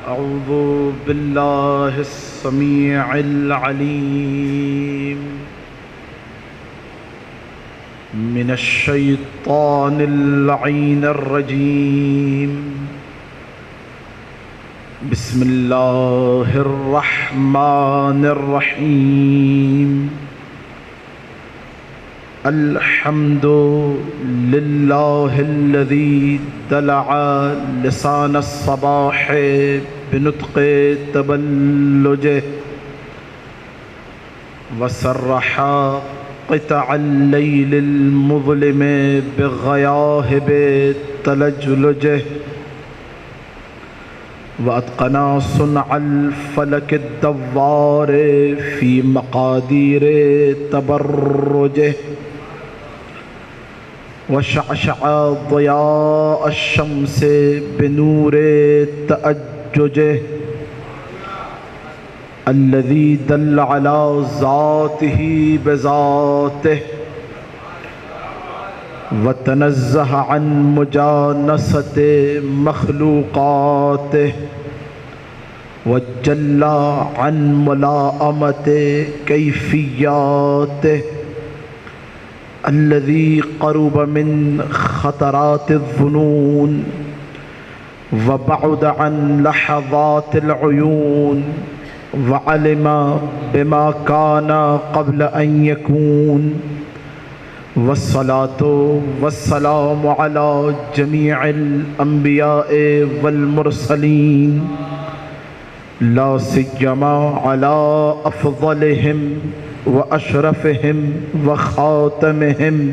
أعوذ بالله السميع العليم من الشيطان اللعين الرجيم. بسم الله الرحمن الرحيم. الحمد لله الذي دلع لسان الصباح بنطق تبلجه وسرح قطع الليل المظلم بغياهب تلجلجه وأتقنا صنع الفلك الدوار في مقادير تبرجه وشعشع ضياء الشمس بنور تأججه الذي دل على ذاته بذاته وتنزه عن مجانسة مخلوقاته وجل عن ملاءمة كيفياته الذي قرب من خطرات الظنون وبعد عن لحظات العيون وعلم بما كان قبل أن يكون. والصلاة والسلام على جميع الأنبياء والمرسلين لا سيما على أفضلهم وأشرفهم وخاتمهم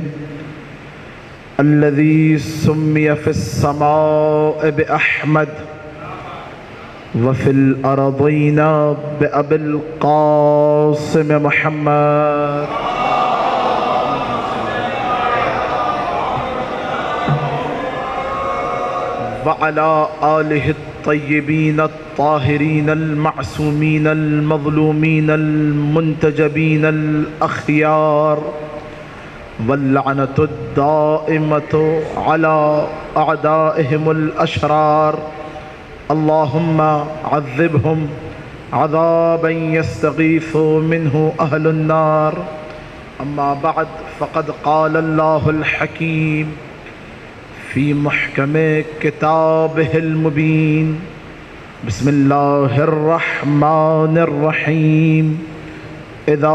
الذي سمي في السماء بأحمد وفي الأرضين بأبي القاسم محمد وعلى آله الطيبين الطاهرين المعصومين المظلومين المنتجبين الأخيار واللعنة الدائمة على أعدائهم الأشرار. اللهم عذبهم عذابا يستغيث منه أهل النار. أما بعد فقد قال الله الحكيم في محكم كتابه المبين. بسم الله الرحمن الرحيم. إذا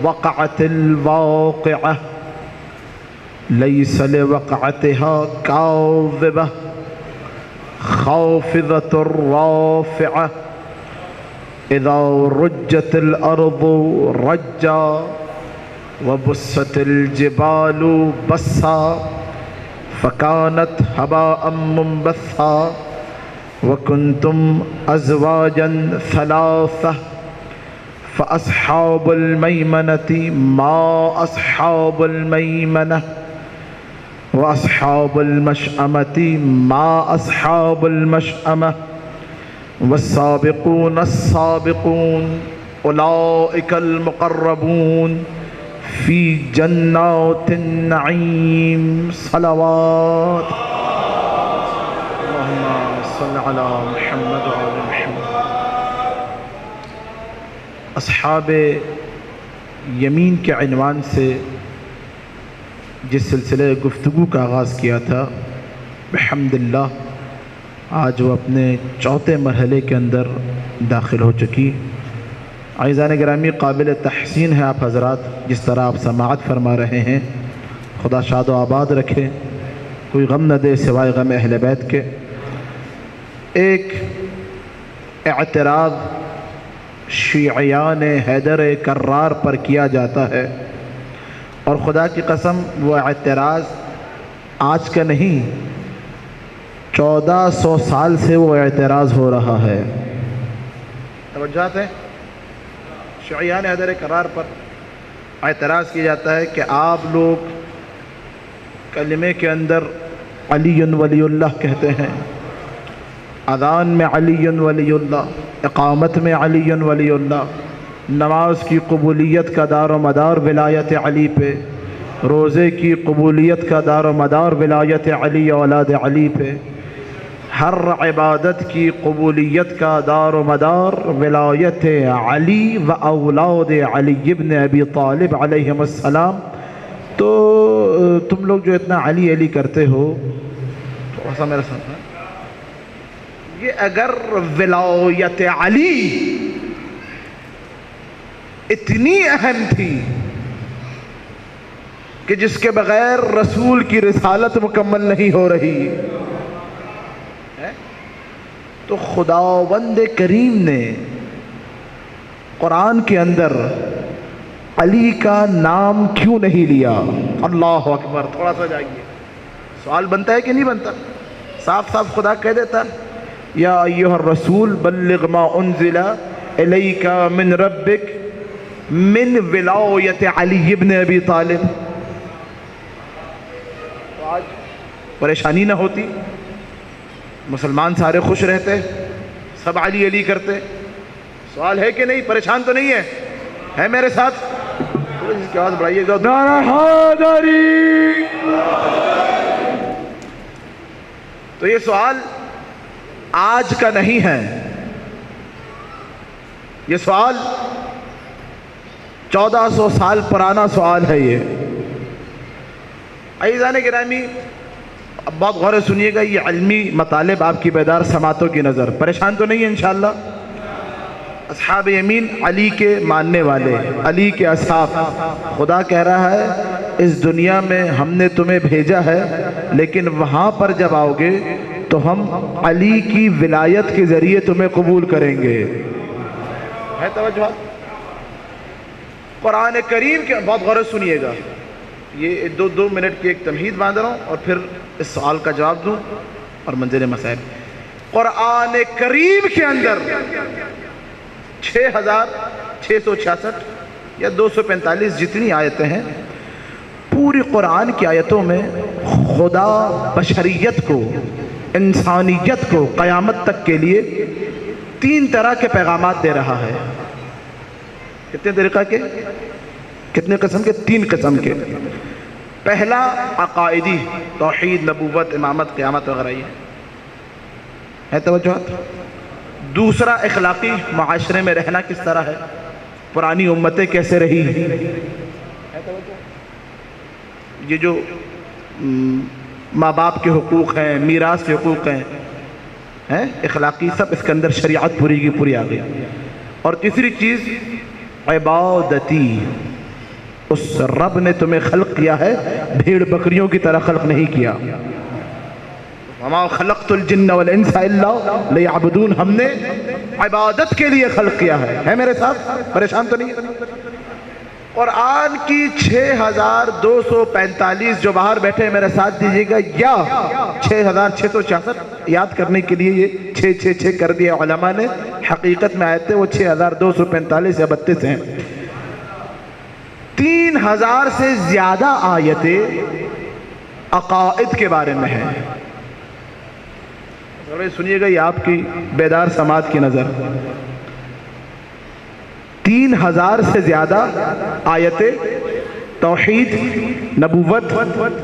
وقعت الواقعة ليس لوقعتها كاذبة خافضة رافعة إذا رجت الأرض رجا وبست الجبال بسا فكانت هباء منبثا وكنتم أزواجا ثلاثة فأصحاب الميمنة ما أصحاب الميمنة وأصحاب المشأمة ما أصحاب المشأمة والسابقون السابقون أولئك المقربون في جنات النعيم. صلوات اللهم صل على محمد وعلى محمد. اصحاب یمین کے عنوان سے جس سلسلے گفتگو کا آغاز کیا تھا بحمداللہ آج وہ اپنے چوتھے مرحلے کے اندر داخل ہو چکی. عزیزان گرامی، قابل تحسین ہے آپ حضرات جس طرح آپ سماعت فرما رہے ہیں. خدا شاد و آباد رکھے، کوئی غم نہ دے سوائے غم اہل بیت کے. ایک اعتراض شیعیان حیدر کرار پر کیا جاتا ہے اور خدا کی قسم وہ اعتراض آج کا نہیں، 1400 سال سے وہ اعتراض ہو رہا ہے. توجہات ہے؟ شیعیان حیدر کرار پر اعتراض کیا جاتا ہے کہ آپ لوگ کلمے کے اندر علی ولی اللہ کہتے ہیں، اذان میں علی ولی اللہ، اقامت میں علی ولی اللہ، نماز کی قبولیت کا دار و مدار ولایت علی پہ، روزے کی قبولیت کا دار و مدار ولایت علی اولاد علی پہ، ہر عبادت کی قبولیت کا دار و مدار ولایت علی و اولاد علی ابن ابی طالب علیہم السلام. تو تم لوگ جو اتنا علی علی کرتے ہو، تھوڑا سا میرے ساتھ، یہ اگر ولایت علی اتنی اہم تھی کہ جس کے بغیر رسول کی رسالت مکمل نہیں ہو رہی، تو خداوند کریم نے قرآن کے اندر علی کا نام کیوں نہیں لیا؟ اللہ اکبر. تھوڑا سا جائیے، سوال بنتا ہے کہ نہیں بنتا؟ صاف صاف خدا کہہ دیتا یا ایھا الرسول بلغ ما انزل الیک من ربک من ولایت علی ابن ابی طالب. تو آج پریشانی نہ ہوتی، مسلمان سارے خوش رہتے، سب علی علی کرتے. سوال ہے کہ نہیں؟ پریشان تو نہیں ہے میرے ساتھ؟ تھوڑی سی آواز بڑھائیے گا. نعرہ حیدری. تو یہ سوال آج کا نہیں ہے، یہ سوال 1400 سال پرانا سوال ہے. یہ عزیزان گرامی، اب بہت غور سے سنیے گا، یہ علمی مطالب آپ کی بیدار سماعتوں کی نظر. پریشان تو نہیں ہے انشاءاللہ؟ اصحاب یمین علی کے ماننے والے، علی کے اصحاب. خدا کہہ رہا ہے اس دنیا میں ہم نے تمہیں بھیجا ہے، لیکن وہاں پر جب آؤ گے تو ہم علی کی ولایت کے ذریعے تمہیں قبول کریں گے. ہے توجہ؟ قرآن کریم کے بہت غور سے سنیے گا. یہ دو منٹ کی ایک تمہید باندھ رہا ہوں اور پھر اس سوال کا جواب دوں اور منزل مسائل. قرآن کریم کے اندر 6666 یا 245 جتنی آیتیں ہیں، پوری قرآن کی آیتوں میں خدا بشریت کو، انسانیت کو قیامت تک کے لیے 3 طرح کے پیغامات دے رہا ہے. کتنے طریقہ کے؟ کتنے قسم کے؟ 3 قسم کے. پہلا عقائدی، توحید، نبوت، امامت، قیامت وغیرہ. یہ ہے توجہ. دوسرا اخلاقی، معاشرے میں رہنا کس طرح ہے، پرانی امتیں کیسے رہی. یہ جو ماں باپ کے حقوق ہیں، میراث کے حقوق ہیں اخلاقی، سب اس کے اندر شریعت پوری کی پوری آ گئی. اور تیسری چیز عبادتی، اس رب نے تمہیں خلق کیا ہے، بھیڑ بکریوں کی طرح خلق نہیں کیا. وما خلقت الجن والانس الا لیعبدون. ہم نے عبادت کے لیے خلق کیا ہے میرے ساتھ؟ پریشان تو نہیں ہے؟ قرآن کی 6245 جو باہر بیٹھے ہیں میرے ساتھ دیجیے گا، یا 6666 یاد کرنے کے لیے یہ 666 کر دیا علماء نے. حقیقت میں آیتیں وہ 6245 یا 32 ہیں. 3000 سے زیادہ آیتیں عقائد کے بارے میں ہیں. سنیے گا، یہ آپ کی بیدار سماعت کی نظر. 3000 سے زیادہ آیتیں توحید، نبوت،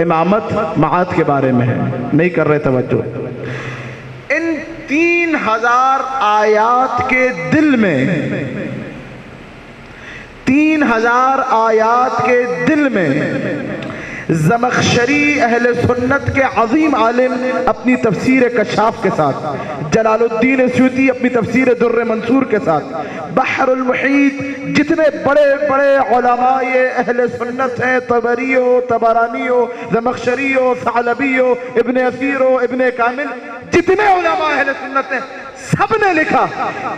امامت، معاد کے بارے میں ہیں. نہیں کر رہے توجہ. ان 3000 آیات کے دل میں، 3000 آیات کے دل میں زمخشری اہل سنت کے عظیم عالم اپنی تفسیر کشاف کے ساتھ، جلال الدین سیوطی اپنی تفسیر در منصور کے ساتھ، بحر المحیط جتنے بڑے بڑے علماء اہل سنت ہیں، طبری ہو، طبرانی ہو، زمخشری ہو، ثعلبی ہو، ابن اثیر ہو، ابن کامل، جتنے علماء اہل سنت ہیں، سب نے لکھا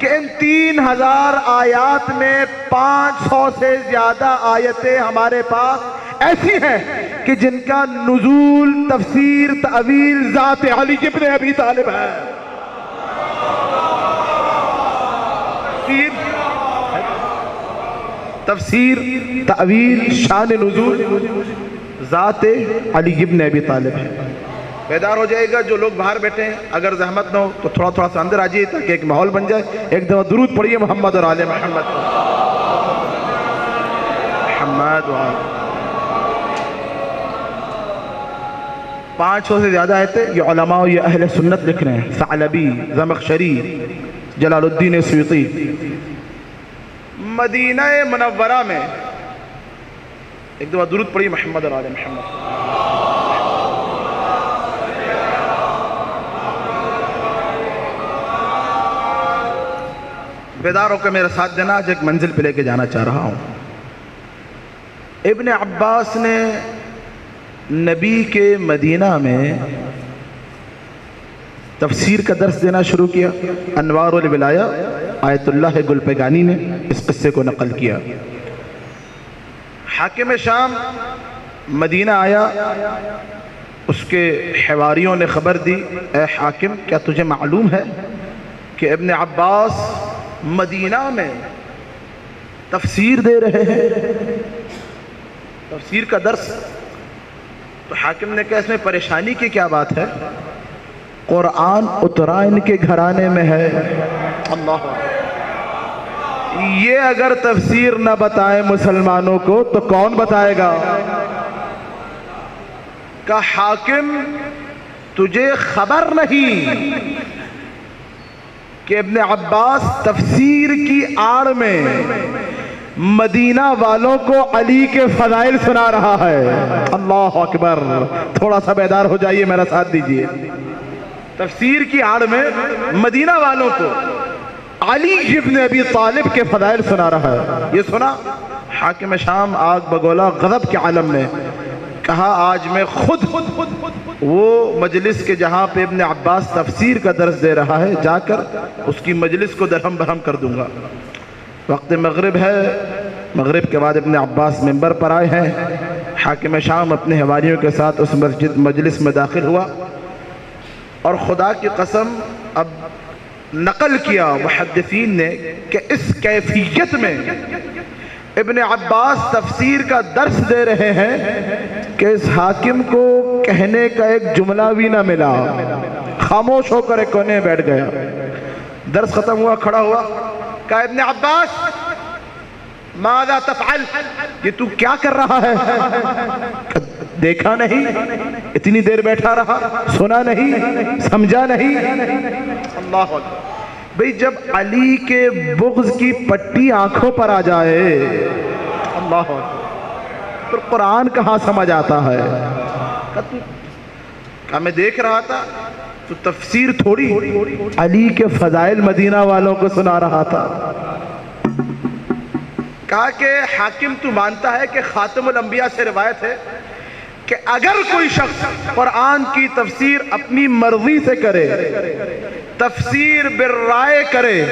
کہ ان 3000 آیات میں 500 سے زیادہ آیتیں ہمارے پاس ایسی ہیں کہ جن کا نزول، تفسیر، تعویل ذات علی ابن ابی طالب ہے. تفسیر، تعویل، شان نزول ذات علی ابن ابی طالب ہے. بیدار ہو جائے گا جو لوگ باہر بیٹھے ہیں. اگر زحمت نہ ہو تو تھوڑا تھوڑا سا اندر آ جائیے تاکہ ایک ماحول بن جائے. ایک دفعہ درود پڑھیے محمد اور آل محمد. محمد و آل. 500 سے زیادہ آیتیں یہ علماء و یہ اہل سنت لکھ رہے ہیں، ثعلبی، زمخشری، جلال الدین سیوطی۔ مدینہ منورہ میں ایک دفعہ درود پڑھی محمد اور آل محمد۔ بیدار ہو کے میرے ساتھ دینا، آج ایک منزل پہ لے کے جانا چاہ رہا ہوں۔ ابن عباس نے نبی کے مدینہ میں تفسیر کا درس دینا شروع کیا۔ انوار الولایہ آیت اللہ گلپگانی نے اس قصے کو نقل کیا۔ حاکم شام مدینہ آیا، اس کے حواریوں نے خبر دی، اے حاکم کیا تجھے معلوم ہے کہ ابن عباس مدینہ میں تفسیر دے رہے ہیں، تفسیر کا درس؟ تو حاکم نے کہا اس میں پریشانی کی کیا بات ہے؟ قرآن اترا ان کے گھرانے میں ہے۔ اللہ، یہ اگر تفسیر نہ بتائے مسلمانوں کو تو کون بتائے گا؟ کہ حاکم تجھے خبر نہیں کہ ابن عباس تفسیر کی آڑ میں مدینہ والوں کو علی کے فضائل سنا رہا ہے؟ اللہ اکبر، تھوڑا سا بیدار ہو جائیے، میرا ساتھ دیجئے۔ تفسیر کی آڑ میں مدینہ والوں کو علی ابن ابی طالب کے فضائل سنا رہا ہے۔ یہ سنا حاکم شام آگ بگولا، غضب کے عالم میں کہا آج میں خود وہ مجلس کے جہاں پہ ابن عباس تفسیر کا درس دے رہا ہے جا کر اس کی مجلس کو درہم برہم کر دوں گا۔ وقت مغرب ہے، مغرب کے بعد ابن عباس منبر پر آئے ہیں۔ حاکم شام اپنے حواریوں کے ساتھ اس مجلس میں داخل ہوا، اور خدا کی قسم اب نقل کیا محدثین نے کہ اس کیفیت میں ابن عباس تفسیر کا درس دے رہے ہیں کہ اس حاکم کو کہنے کا ایک جملہ بھی نہ ملا، خاموش ہو کر ایک کونے بیٹھ گیا۔ درس ختم ہوا، کھڑا ہوا، کہا ابن عباس ماذا تفعل، یہ تو کیا کر رہا ہے؟ دیکھا نہیں، اتنی دیر بیٹھا رہا، سنا نہیں، سمجھا نہیں۔ اللہ اکبر، بھئی جب علی کے بغض کی پٹی آنکھوں پر آ جائے، اللہ اکبر، تو قرآن کہاں سمجھ آتا ہے؟ کہا میں دیکھ رہا تھا تو تفسیر تھوڑی علی کے فضائل مدینہ والوں کو سنا رہا تھا۔ کہا کہ حاکم تو مانتا ہے کہ خاتم الانبیاء سے روایت ہے کہ اگر کوئی شخص قرآن کی تفسیر اپنی مرضی سے کرے، تفسیر بالرائے کرے،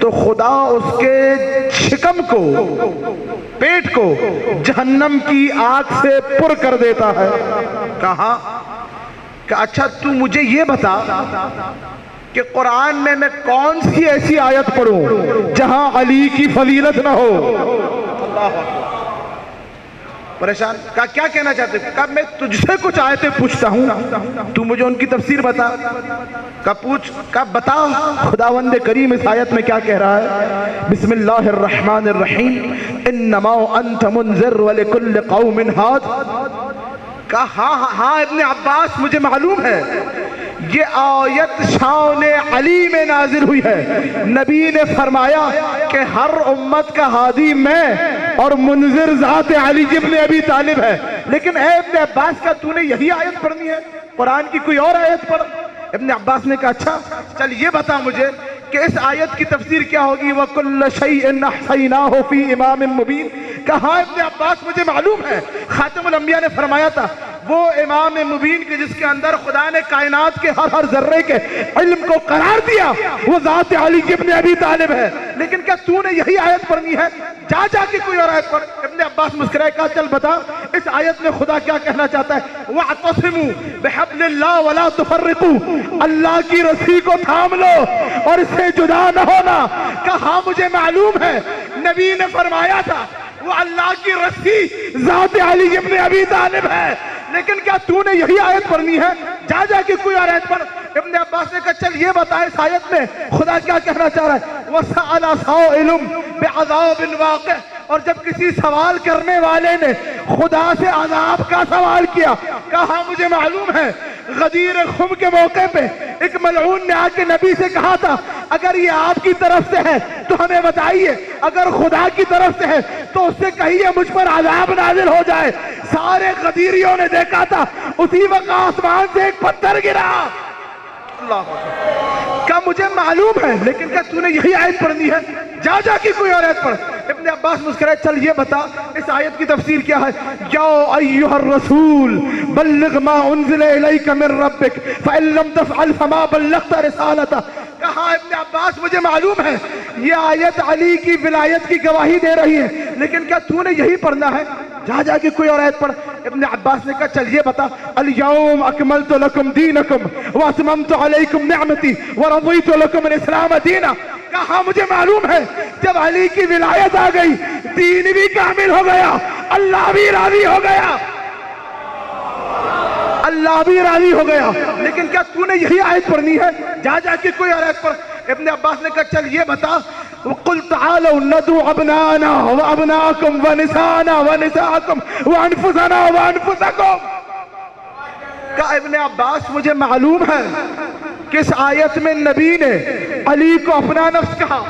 تو خدا اس کے شکم کو، پیٹ کو جہنم کی آگ سے پر کر دیتا ہے۔ کہا کہ اچھا تو مجھے یہ بتا کہ قرآن میں کون سی ایسی آیت پڑھوں جہاں علی کی فضیلت نہ ہو؟ اللہ اکبر، پریشان، کہا کیا کہنا چاہتے ہیں؟ کہا میں تجھ سے کچھ آیتیں پوچھتا ہوں، تو مجھے ان کی تفسیر بتا۔ کہا پوچھ، کہا بتا خداوند کریم اس آیت میں کیا کہہ رہا ہے؟ بسم اللہ الرحمن الرحیم، انما انت منذر ولکل قوم ہاد۔ کہا ہاں ابن عباس مجھے معلوم ہے، یہ آیت شان علی میں نازل ہوئی ہے۔ نبی نے فرمایا کہ ہر امت کا ہادی میں اور منذر ذات علی ابن ابی طالب ہے، لیکن اے ابن عباس کا تو نے یہی آیت پڑھنی ہے؟ قرآن کی کوئی اور آیت پڑھ۔ ابن عباس نے کہا اچھا چل یہ بتا مجھے کہ اس آیت کی تفسیر کیا ہوگی؟ وَكُلَّ شَيْءٍ أَحْصَيْنَاهُ فِي إِمَامٍ مُبِينٍ۔ کہا ابن عباس مجھے معلوم ہے، خاتم الانبیاء نے فرمایا تھا وہ امام مبین کے جس کے اندر خدا نے کائنات کے ہر ذرے کے علم کو قرار دیا، وہ ذات علی ابن ابی طالب ہے، لیکن کیا تو نے یہی آیت پڑھنی ہے؟ جا کے کوئی اور آیت پڑھ۔ ابن عباس مسکرائے، کہا چل بتا اس آیت میں خدا کیا کہنا چاہتا ہے؟ وَاعْتَصِمُوا بِحَبْلِ اللَّهِ وَلَا تُفَرِّقُوا، اللہ کی رسی کو تھام لو اور اس سے جدا نہ ہونا۔ کہا مجھے معلوم ہے، نبی نے فرمایا تھا وہ اللہ کی رسی ذات علی ابن ابی طالب ہے، لیکن کیا تو نے یہی آیت پڑھنی ہے؟ جا کے کوئی اور آیت پڑھ۔ ابن عباس نے کہا چل یہ بتا اس آیت میں خدا کیا کہنا چاہ رہا ہے؟ وَسَأَلَ سَائِلٌ بِعَذَابٍ وَاقِعٍ، اور جب کسی سوال کرنے والے نے خدا سے عذاب کا سوال کیا. کہا مجھے معلوم ہے غدیر خم کے موقع پہ ایک ملعون نے آ کے نبی سے کہا تھا اگر یہ آپ کی طرف سے ہے تو ہمیں بتائیے, اگر خدا کی طرف سے ہے تو اس سے کہیے مجھ پر عذاب نازل ہو جائے. سارے غدیریوں نے دیکھا تھا, اسی وقت آسمان سے ایک پتھر گرا. اللہ کہا مجھے معلوم ہے, لیکن کیا تو نے یہی آیت پڑھنی ہے؟ جا کی کوئی اور آیت پڑھ. ابن عباس مسکرائے, چل یہ بتا اس آیت کی تفسیر کیا ہے. یا ایھا الرسول بلغ ما انزل الیک من ربک فإن لم تفعل فما بلغت رسالتہ. کہا ابن عباس مجھے معلوم ہے یہ آیت علی کی ولایت کی گواہی دے رہی ہے, لیکن کیا تو نے یہی پڑھنا ہے؟ جا کے کوئی اور آیت پڑھ. ابن عباس نے کہا چل یہ بتا الیوم اکملت لکم دینکم واتممت علیکم نعمتی ورضیت لکم الاسلام دینا. کہا مجھے معلوم ہے جب علی کی ولایت آ گئی دین بھی کامل ہو گیا, اللہ بھی راضی ہو گیا, اللہ بھی راضی ہو گیا. لیکن کیا تو نے یہی آیت پڑھنی ہے؟ جا کے کوئی اور آیت پڑھ. ابن عباس نے کہا چل یہ بتا وَقُلْ تَعَالَوْا نَدْعُ أَبْنَاءَنَا وَأَبْنَاءَكُمْ وَنِسَاءَنَا وَنِسَاءَكُمْ وَأَنفُسَنَا وَأَنفُسَكُمْ. کہا ابن عباس مجھے معلوم ہے کس آیت میں نبی نے علی کو اپنا نفس کہا,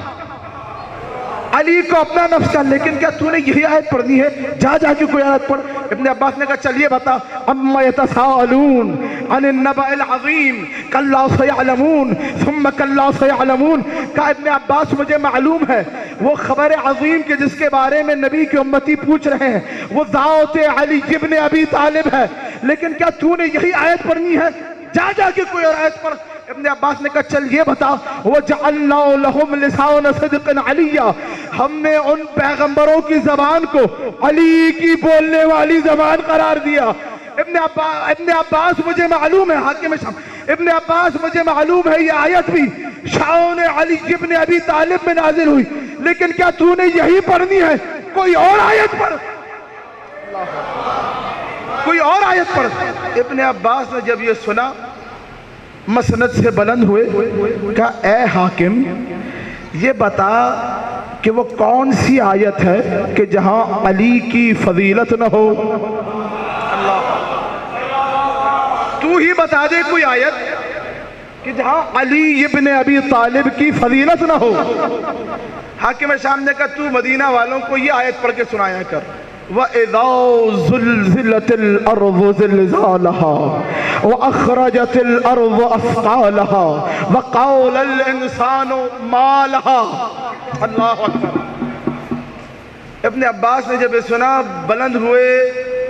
علی کو اپنا نفس کہا, لیکن کیا تو نے یہی آیت پڑھنی ہے؟ جا کے کوئی آیت پڑھ. ابن عباس نے کہا چلیے بتا اما یتساءلون عن النبأ العظیم کلا سیعلمون ثم کلا سیعلمون. کہا ابن عباس مجھے معلوم ہے وہ خبر عظیم کے جس کے بارے میں نبی کی امتی پوچھ رہے ہیں وہ ذات علی ابن ابی طالب ہے, لیکن کیا تو نے یہی آیت پڑھنی ہے؟ جا کے کوئی اور آیت پڑھ. ابن عباس نے کہا چل یہ بتا وَجَعَلْنَا لَهُمْ لِسَانَ صِدْقٍ عَلِيًّا, ہم نے ان پیغمبروں کی زبان کو علی کی بولنے والی زبان قرار دیا. ابن عباس مجھے معلوم ہے, حاکم شام, ابن عباس مجھے معلوم ہے یہ آیت بھی شان علی ابن ابی طالب میں نازل ہوئی, لیکن کیا تو نے یہی پڑھنی ہے؟ کوئی اور آیت پڑھ, کوئی اور آیت پڑھ. ابن عباس نے جب یہ سنا مسند سے بلند ہوئے, کہا اے حاکم یہ بتا کہ وہ کون سی آیت ہے کہ جہاں علی کی فضیلت نہ ہو. تو ہی بتا دے کوئی آیت کہ جہاں علی ابن ابی طالب کی فضیلت نہ ہو. حاکم شام نے کہا تو مدینہ والوں کو یہ آیت پڑھ کے سنایا کر وَإِذَا زُلْزِلَتِ الْأَرْضُ زِلْزَالَهَا وَأَخْرَجَتِ الْأَرْضُ أَثْقَالَهَا وَقَالَ الْإِنسَانُ مَا لَهَا. اللہ اکبر. ابن عباس نے جب یہ سنا بلند ہوئے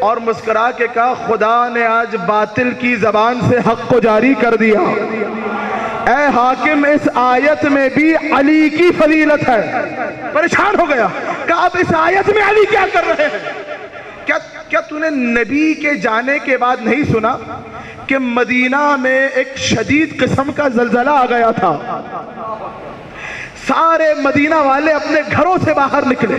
اور مسکرا کے کہا خدا نے آج باطل کی زبان سے حق کو جاری کر دیا. اے حاکم اس آیت میں بھی علی کی فضیلت ہے. پریشان ہو گیا کہ اب اس آیت میں علی کیا کر رہے ہیں؟ کیا تو نے نبی کے جانے کے بعد نہیں سنا کہ مدینہ میں ایک شدید قسم کا زلزلہ آ گیا تھا؟ سارے مدینہ والے اپنے گھروں سے باہر نکلے,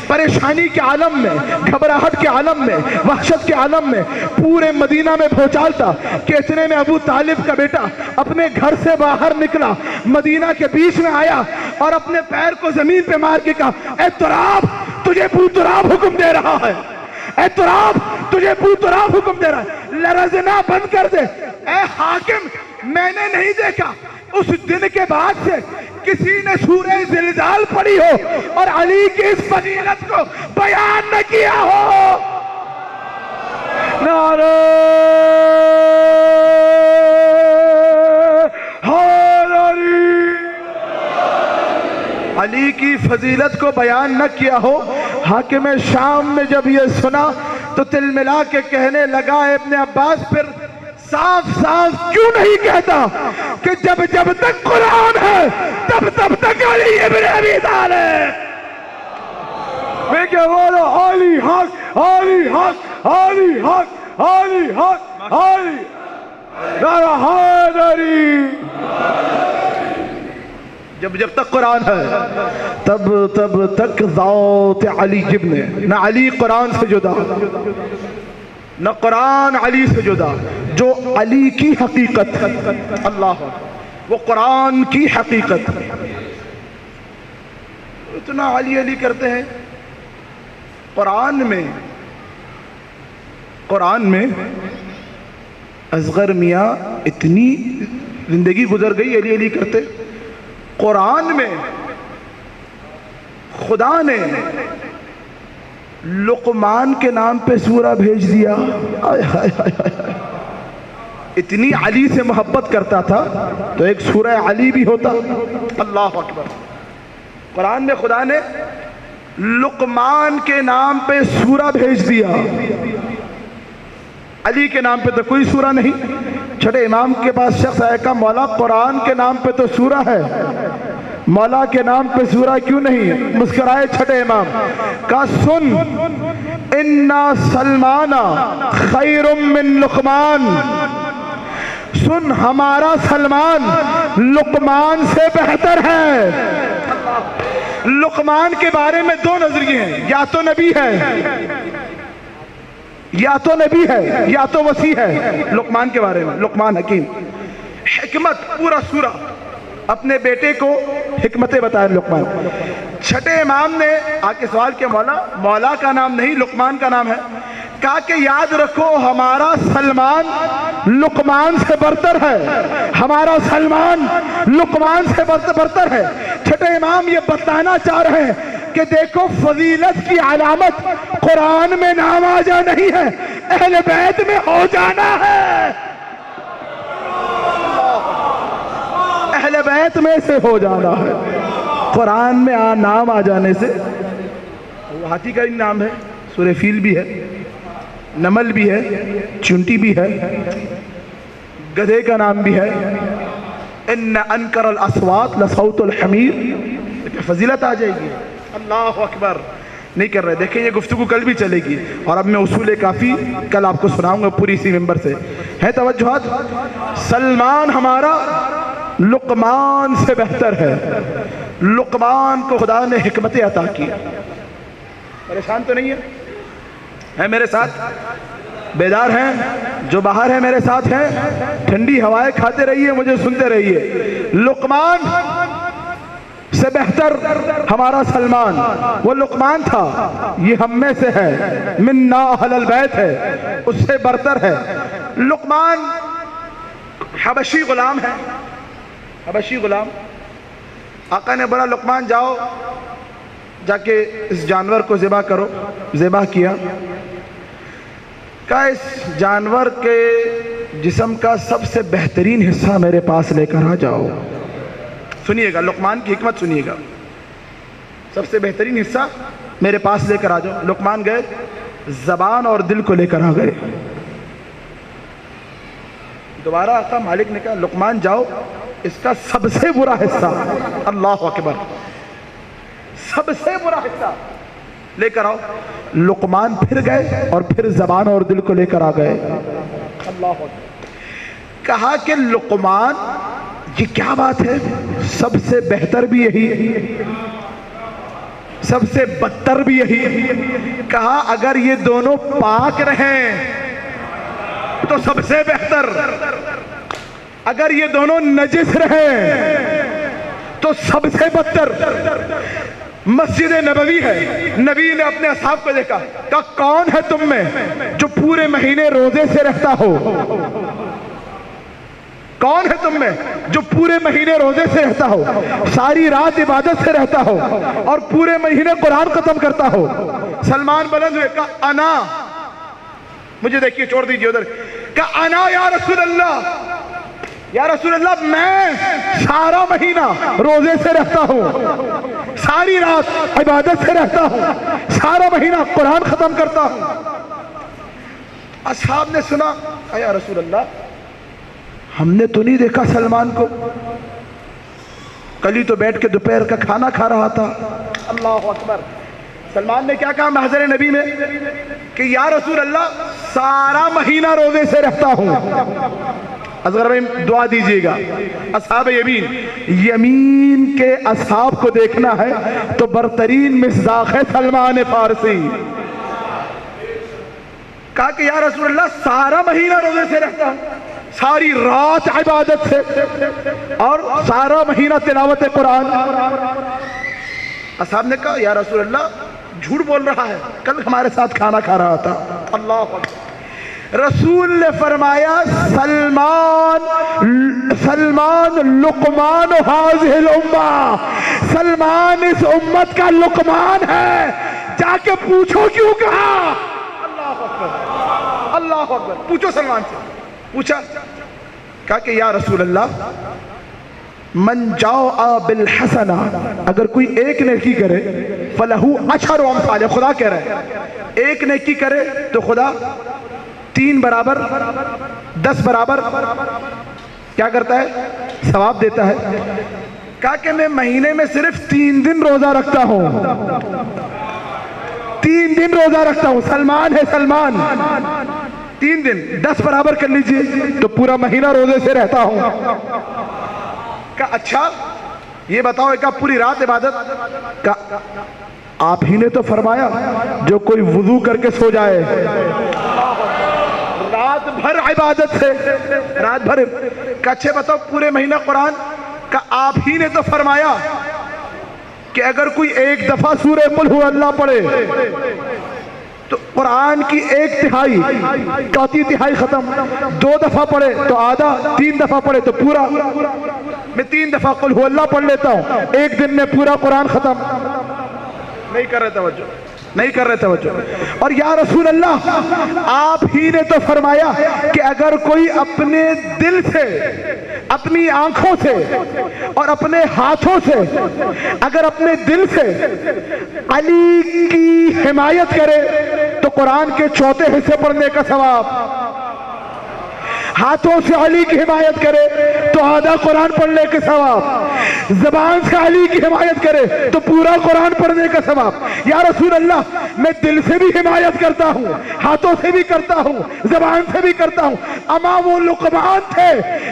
پریشانی کے عالم میں, گھبراہٹ کے عالم میں, وحشت کے عالم میں. پورے مدینہ میں بھوچال تھا کہ اتنے میں ابو طالب کا بیٹا اپنے گھر سے باہر نکلا, مدینہ کے بیچ میں آیا اور اپنے پیر کو زمین پہ مار کے کہا اے تراب تجھے بو تراب حکم دے رہا ہے, اے تراب تجھے بو تراب حکم دے رہا ہے, لرزنا بند کر دے. اے حاکم میں نے نہیں دیکھا اس دن کے بعد سے کسی نے سورہ زلزال پڑھی ہو اور علی کی اس فضیلت کو بیان نہ کیا ہو. نعرہ حیدری, علی کی فضیلت کو بیان نہ کیا ہو. حاکم شام نے جب یہ سنا تو تل ملا کے کہنے لگا ابن عباس پھر صاف صاف کیوں نہیں کہتا کہ جب جب تک قرآن ہے تب تب تک علی ابن ابی طالب. میں کیا بولا علی حق علی حق علی حق علی حق علی نعرہ حیدری. جب جب تک قرآن ہے تب تب تک ذات علی ابن, نہ علی قرآن سے جدا نہ قرآن علی سے جدا. جو علی کی حقیقت ہے اللہ وہ قرآن کی حقیقت. اتنا علی علی کرتے ہیں, قرآن میں قرآن میں اصغر میاں اتنی زندگی گزر گئی علی علی کرتے، قرآن میں خدا نے لقمان کے نام پہ سورہ بھیج دیا. اتنی علی سے محبت کرتا تھا تو ایک سورہ علی بھی ہوتا. اللہ اکبر. قرآن میں خدا نے لقمان کے نام پہ سورہ بھیج دیا. علی کے نام پہ تو کوئی سورہ نہیں. چھٹے امام کے پاس شخص آئے کہا مولا قرآن کے نام پہ تو سورہ ہے، مولا کے نام پہ سورہ کیوں نہیں؟ مسکرائے چھٹے امام، کہا سن انا سلمان خیر من لقمان، سن ہمارا سلمان لقمان سے بہتر ہے. لقمان کے بارے میں دو نظریے ہیں، یا تو نبی ہے، یا تو نبی ہے، یا تو وصی ہے. لقمان کے بارے میں لقمان حکیم، حکمت پورا سورہ اپنے بیٹے کو حکمتیں بتائے لقمان. چھٹے امام نے آ کے سوال کیا مولا کا نام نہیں لقمان کا نام ہے. کہا کہ یاد رکھو ہمارا سلمان لقمان سے برتر ہے، ہمارا سلمان لقمان سے برتر ہے. چھٹے امام یہ بتانا چاہ رہے ہیں کہ دیکھو فضیلت کی علامت قرآن میں نام آ جا نہیں ہے، اہل بیت میں ہو جانا ہے. اہل بیت میں سے ہو جانا ہے. قرآن میں نام آ جانے سے، وہ ہاتھی کا ہی نام ہے، سورہ فیل بھی ہے، نمل بھی ہے، چونٹی بھی ہے، گدھے کا نام بھی ہے. ان انکر الاصوات لصوت الحمیر. فضیلت آ جائے گی. اللہ اکبر. نہیں کر رہے. دیکھیں یہ گفتگو کل بھی چلے گی اور اب میں اصول کافی کل آپ کو سناؤں گا پوری اسی ممبر سے. ہے توجہات؟ سلمان ہمارا لقمان سے بہتر ہے. لقمان کو خدا نے حکمتیں عطا کی. پریشان تو نہیں ہے میرے ساتھ؟ بیدار ہیں؟ جو باہر ہیں میرے ساتھ ہیں؟ ٹھنڈی ہوائیں کھاتے رہیے، مجھے سنتے رہیے. لقمان سے بہتر ہمارا سلمان. وہ لقمان تھا، یہ ہم میں سے ہے، منا اہل البیت ہے، اس سے برتر ہے. لقمان حبشی غلام ہے، حبشی غلام. آقا نے بولا لقمان جاؤ جا کے اس جانور کو ذبح کرو. ذبح کیا. کہا اس جانور کے جسم کا سب سے بہترین حصہ میرے پاس لے کر آ جاؤ. سنیے گا لقمان کی حکمت سنیے گا. سب سے بہترین حصہ میرے پاس لے کر آ جاؤ. لقمان گئے، زبان اور دل کو لے کر آ گئے. دوبارہ آقا مالک نے کہا لقمان جاؤ اس کا سب سے برا حصہ، اللہ اکبر، سب سے برا حصہ لے کر آؤ. لقمان پھر گئے اور پھر زبان اور دل کو لے کر آ گئے. اللہ اکبر. کہا کہ لقمان یہ کیا بات ہے، سب سے بہتر بھی یہی، سب سے بدتر بھی یہی. کہا اگر یہ دونوں پاک رہیں تو سب سے بہتر، اگر یہ دونوں نجس رہیں تو سب سے بدتر. مسجد نبوی ہے، نبی نے اپنے اصحاب کو دیکھا، کہا کون ہے تم میں جو پورے مہینے روزے سے رہتا ہو؟ کون ہے تم میں جو پورے مہینے روزے سے رہتا ہو، ساری رات عبادت سے رہتا ہو اور پورے مہینے قرآن ختم کرتا ہو؟ سلمان بلند ہوئے، کہا انا. مجھے دیکھیے، چھوڑ دیجیے ادھر. کہا انا یا رسول اللہ، یا رسول اللہ میں سارا مہینہ روزے سے رہتا ہوں، ساری رات عبادت سے رہتا ہوں، سارا مہینہ قرآن ختم کرتا ہوں. اصحاب نے سنا، یا رسول اللہ ہم نے تو نہیں دیکھا سلمان کو، کل ہی تو بیٹھ کے دوپہر کا کھانا کھا رہا تھا. اللہ اکبر. سلمان نے کیا کہا محضر نبی میں کہ یا رسول اللہ سارا مہینہ روزے سے رہتا ہوں. اصغر بھائی دعا دیجیے گا. اصحاب یمین، یمین کے اصحاب کو دیکھنا ہے تو برترین مصداق ہے سلمان فارسی. کہا کہ یا رسول اللہ سارا مہینہ روزے سے رہتا ہوں، ساری رات عبادت سے اور سارا مہینہ تلاوت قرآن. اصحاب نے کہا یا رسول اللہ جھوٹ بول رہا ہے، کل ہمارے ساتھ کھانا کھا رہا تھا. اللہ اکبر. رسول نے فرمایا سلمان لقمان هذه الامہ، سلمان اس امت کا لقمان ہے۔ جا کے پوچھو کیوں کہا؟ اللہ اکبر، اللہ اکبر، پوچھو سلمان سے۔ پوچھا، کہا کہ یا رسول اللہ من جاء بالحسنہ، اگر کوئی ایک نیکی کرے فلہو عشر امثالہ، خدا کہہ رہا ہے ایک نیکی کرے تو خدا 3 برابر 10 برابر کیا کرتا ہے؟ ثواب دیتا ہے۔ کہا کہ میں مہینے میں صرف 3 دن روزہ رکھتا ہوں، 3 دن روزہ رکھتا ہوں۔ سلمان ہے، سلمان 3 دن 10 برابر کر لیجئے تو پورا مہینہ روزے سے رہتا ہوں۔ کہا اچھا یہ بتاؤ ایک آپ پوری رات عبادت؟ کہا آپ ہی نے تو فرمایا جو کوئی وضو کر کے سو جائے رات بھر عبادت سے، رات بھر۔ کچھے بتاؤ پورے مہینہ قرآن کا آپ ہی نے تو فرمایا کہ اگر کوئی ایک دفعہ سورہ قل هو اللہ پڑھے تو قرآن کی 1/3 چوتھی تہائی ختم، 2 دفعہ پڑھے تو آدھا، 3 دفعہ پڑھے تو پورا۔ میں 3 دفعہ قل هو اللہ پڑھ لیتا ہوں، 1 دن میں پورا قرآن ختم۔ نہیں کر رہے توجہ، نہیں کر رہے توجہ۔ اور یا رسول اللہ آپ ہی نے تو فرمایا کہ اگر کوئی اپنے دل سے، اپنی آنکھوں سے اور اپنے ہاتھوں سے، اگر اپنے دل سے علی کی حمایت کرے تو قرآن کے 4 حصے پڑھنے کا ثواب، ہاتھوں سے علی کی حمایت کرے تو آدھا قرآن پڑھنے کے ثواب، زبان سے علی کی حمایت کرے تو پورا قرآن پڑھنے کا ثواب۔ یا رسول اللہ میں دل سے بھی حمایت کرتا ہوں، ہاتھوں سے بھی کرتا ہوں، زبان سے بھی کرتا ہوں۔ اما وہ لقمان تھے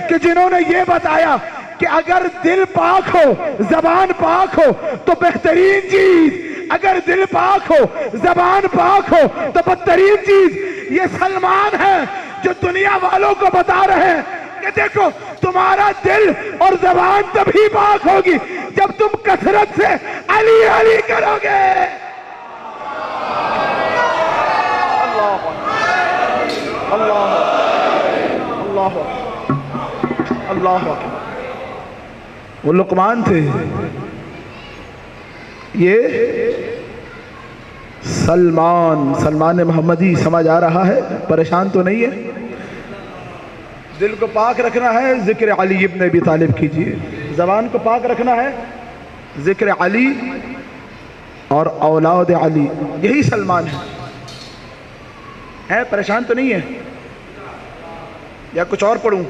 کہ جنہوں نے یہ بتایا کہ اگر دل پاک ہو، زبان پاک ہو تو بہترین چیز، اگر دل پاک ہو، زبان پاک ہو تو بدترین چیز۔ یہ سلمان ہے جو دنیا والوں کو بتا رہے ہیں کہ دیکھو تمہارا دل اور زبان تبھی پاک ہوگی جب تم کثرت سے علی علی کرو گے۔ اللہ اللہ اللہ اللہ اکبر۔ وہ لقمان تھے، یہ سلمان محمدی سمجھ آ رہا ہے؟ پریشان تو نہیں ہے؟ دل کو پاک رکھنا ہے، ذکر علی ابن ابی طالب کیجئے۔ زبان کو پاک رکھنا ہے، ذکر علی اور اولاد علی، یہی سلمان ہے۔ پریشان تو نہیں ہے؟ یا کچھ اور پڑھوں؟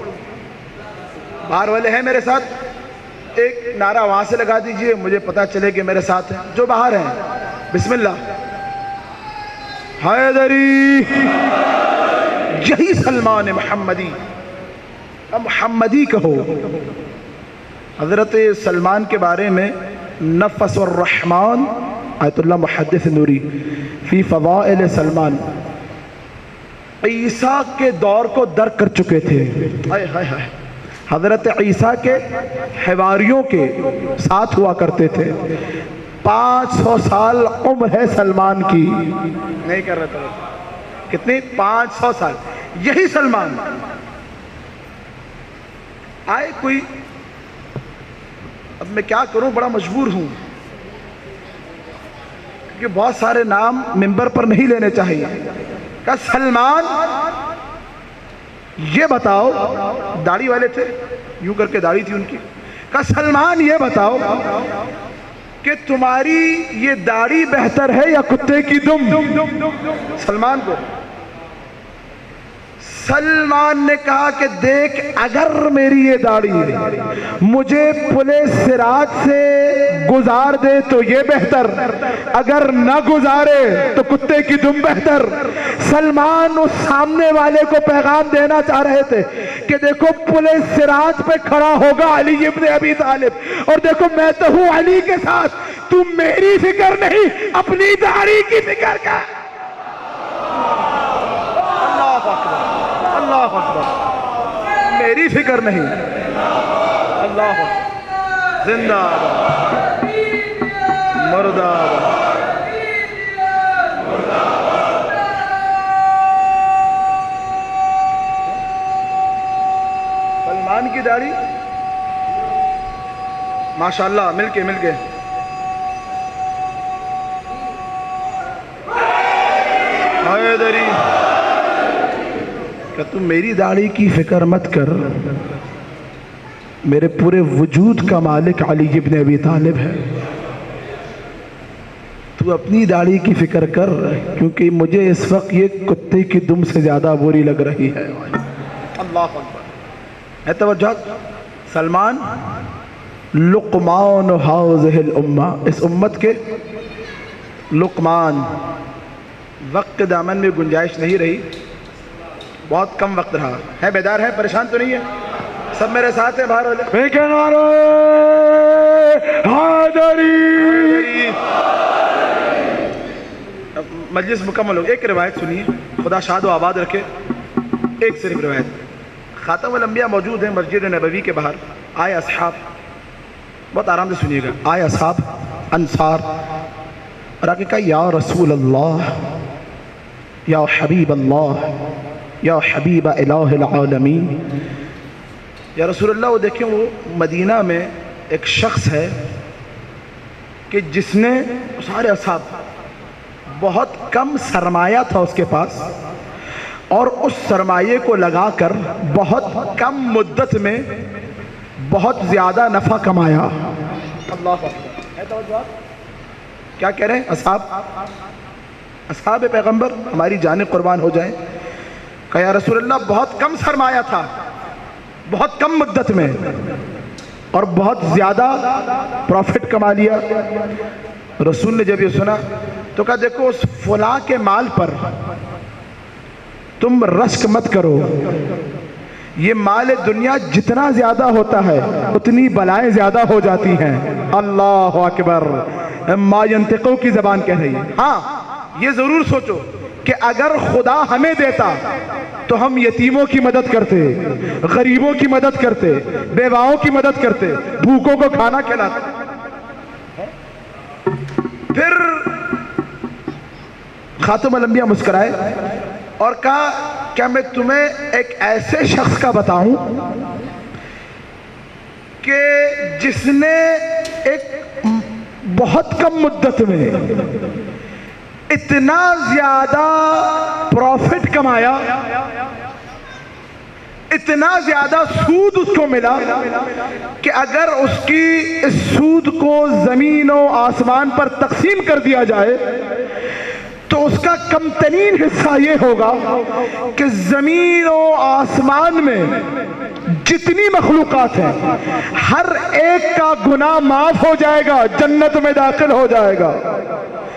باہر والے ہیں میرے ساتھ؟ ایک نعرہ وہاں سے لگا دیجئے، مجھے پتا چلے کہ میرے ساتھ ہیں۔ جو باہر ہیں بسم اللہ، حیدری، یہی سلمان محمدی۔ اب محمدی کہو۔ حضرت سلمان کے بارے میں نفس الرحمن آیت اللہ محدث نوری فی فضائل سلمان عیسیٰ کے دور کو درک کر چکے تھے۔ حضرت عیسیٰ کے حواریوں کے ساتھ ہوا کرتے تھے۔ 500 سال عمر ہے سلمان کی، نہیں کر رہے تھے کتنی؟ 500 سال۔ یہی سلمان آئے کوئی، اب میں کیا کروں، بڑا مجبور ہوں کیونکہ بہت سارے نام منبر پر نہیں لینے چاہیے۔ کہ سلمان یہ بتاؤ، داڑھی والے تھے، یوں کر کے داڑھی تھی ان کی، کہ سلمان یہ بتاؤ کہ تمہاری یہ داڑھی بہتر ہے یا کتے کی دم؟ سلمان کو، سلمان نے کہا کہ دیکھ اگر میری یہ داڑھی مجھے پلے صراط سے گزار دے تو یہ بہتر، اگر نہ گزارے تو کتے کی دم بہتر۔ سلمان اس سامنے والے کو پیغام دینا چاہ رہے تھے کہ دیکھو پلے صراط پہ کھڑا ہوگا علی ابن ابی طالب، اور دیکھو میں تو ہوں علی کے ساتھ، تم میری فکر نہیں اپنی داڑھی کی فکر کر۔ اللہ اکبر، میری فکر نہیں، اللہ اکبر، زندہ آباد، مردہ آباد۔ ماشاءاللہ، مل کے حیدری کہ تم میری داڑھی کی فکر مت کر، میرے پورے وجود کا مالک علی ابن ابی طالب ہے، تو اپنی داڑھی کی فکر کر، کیونکہ مجھے اس وقت یہ کتے کی دم سے زیادہ بری لگ رہی ہے۔ اللہ اکبر، ہے توجہ؟ سلمان لقمان ہذہ الامہ، اس امت کے لقمان۔ وقت کے دامن میں گنجائش نہیں رہی، بہت کم وقت رہا ہے۔ بیدار ہے؟ پریشان تو نہیں ہے؟ سب میرے ساتھ ہیں؟ باہر ہو جائے۔ حیدری۔ مجلس مکمل ہو گئی۔ ایک روایت سنیے، خدا شاد و آباد رکھے۔ ایک صرف روایت، خاتم الانبیاء موجود ہیں مسجد نبوی کے باہر۔ آئے اصحاب، بہت آرام سے سنیے گا، آئے اصحاب انصار اور آگے کہا یا رسول اللہ، یا حبیب اللہ، یا حبیب الہ العالمین۔ یا رسول اللہ، وہ دیکھیں، وہ مدینہ میں ایک شخص ہے کہ جس نے، سارے اصحاب، بہت کم سرمایہ تھا اس کے پاس، اور اس سرمایے کو لگا کر بہت کم مدت میں بہت زیادہ نفع کمایا۔ اللہ اکبر، کیا کہہ رہے ہیں اصحاب؟ اصحاب پیغمبر ہماری جانیں قربان ہو جائیں۔ کہ یا رسول اللہ، بہت کم سرمایہ تھا، بہت کم مدت میں، اور بہت زیادہ پروفٹ کما لیا۔ رسول نے جب یہ سنا تو کہا دیکھو، اس فلاں کے مال پر تم رشک مت کرو، یہ مال دنیا جتنا زیادہ ہوتا ہے اتنی بلائیں زیادہ ہو جاتی ہیں۔ اللہ اکبر، ما ینطقو کی زبان کہہ رہی ہے۔ ہاں، یہ ضرور سوچو کہ اگر خدا ہمیں دیتا تو ہم یتیموں کی مدد کرتے، غریبوں کی مدد کرتے، بیواؤں کی مدد کرتے، بھوکوں کو کھانا کھلاتے۔ پھر خاتم الانبیاء مسکرائے اور کہا کیا میں تمہیں ایک ایسے شخص کا بتاؤں کہ جس نے ایک بہت کم مدت میں اتنا زیادہ پروفٹ کمایا، اتنا زیادہ سود اس کو ملا کہ اگر اس کی اس سود کو زمین و آسمان پر تقسیم کر دیا جائے تو اس کا کم ترین حصہ یہ ہوگا کہ زمین و آسمان میں جتنی مخلوقات ہیں ہر ایک کا گناہ معاف ہو جائے گا، جنت میں داخل ہو جائے گا۔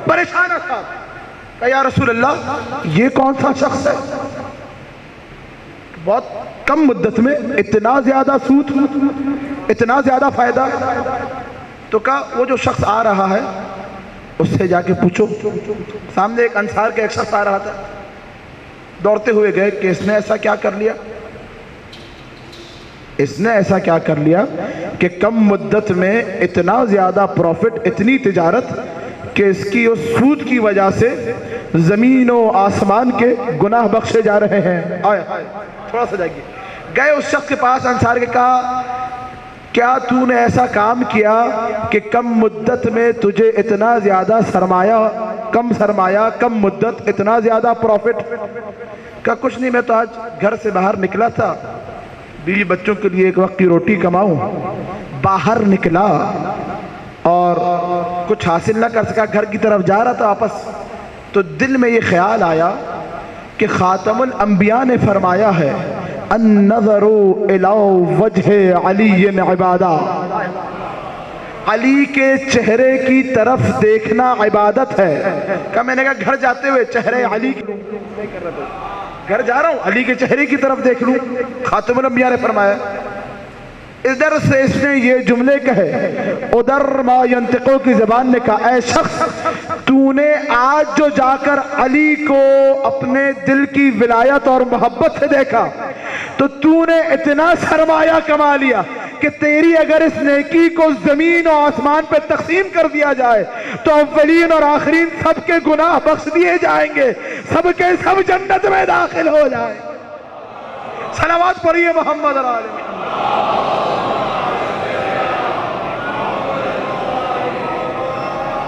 پریشان تھا کہ یا رسول اللہ، یہ کون سا شخص ہے بہت کم مدت میں اتنا زیادہ سود، اتنا زیادہ فائدہ؟ تو کہا وہ جو شخص آ رہا ہے اس سے جا کے پوچھو۔ سامنے ایک انصار کا ایک شخص آ رہا تھا، دوڑتے ہوئے گئے کہ اس نے ایسا کیا کر لیا، اس نے ایسا کیا کر لیا کہ کم مدت میں اتنا زیادہ پروفٹ، اتنی تجارت کہ اس کی اس سود کی وجہ سے زمین و آسمان کے گناہ بخشے جا رہے ہیں۔ آئے تھوڑا سا جائیے، گئے اس شخص کے پاس انصار کے، کہا کیا تو نے ایسا کام کیا کہ کم مدت میں تجھے اتنا زیادہ سرمایہ، کم مدت اتنا زیادہ پروفٹ؟ کہا کچھ نہیں، میں تو آج گھر سے باہر نکلا تھا، بیوی بچوں کے لیے ایک وقت کی روٹی کماؤں، باہر نکلا اور کچھ حاصل نہ کر سکا، گھر کی طرف جا رہا تھا واپس، تو دل میں یہ خیال آیا کہ خاتم الانبیاء نے فرمایا ہے النظر الی وجہ علی عبادہ، علی کے چہرے کی طرف دیکھنا عبادت ہے۔ کہ میں نے کہا گھر جاتے ہوئے چہرے علی کی، گھر جا رہا ہوں علی کے چہرے کی طرف دیکھ لوں؟ خاتم الانبیاء نے فرمایا، ادھر سے اس نے یہ جملے کہے، ادھر ما ینطقو کی زبان نے کہا اے شخص، تو نے آج جو جا کر علی کو اپنے دل کی ولایت اور محبت سے دیکھا تو تو نے اتنا سرمایہ کما لیا کہ تیری اگر اس نیکی کو زمین و آسمان پہ تقسیم کر دیا جائے تو اولین اور آخرین سب کے گناہ بخش دیے جائیں گے، سب کے سب جنت میں داخل ہو جائیں۔ صلوات پڑھیے محمد علیہ۔